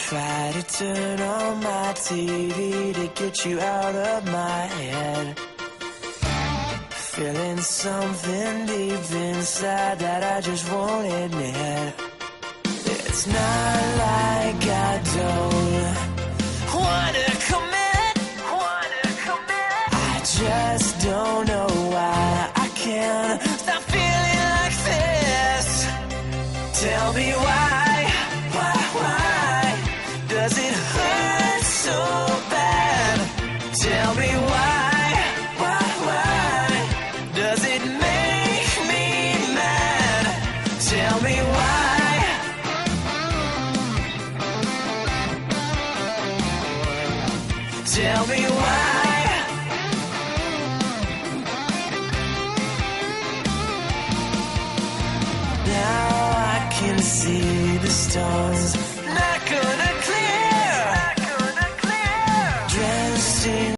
try to turn on my TV to get you out of my head. Feeling something deep inside that I just won't admit. It's not like I don't wanna commit. I just don't know why I can't stop feeling like this. Tell me why does it hurt so bad? Tell me why does it make me mad? Tell me why. Tell me why. Now I can see the stars. Not gonna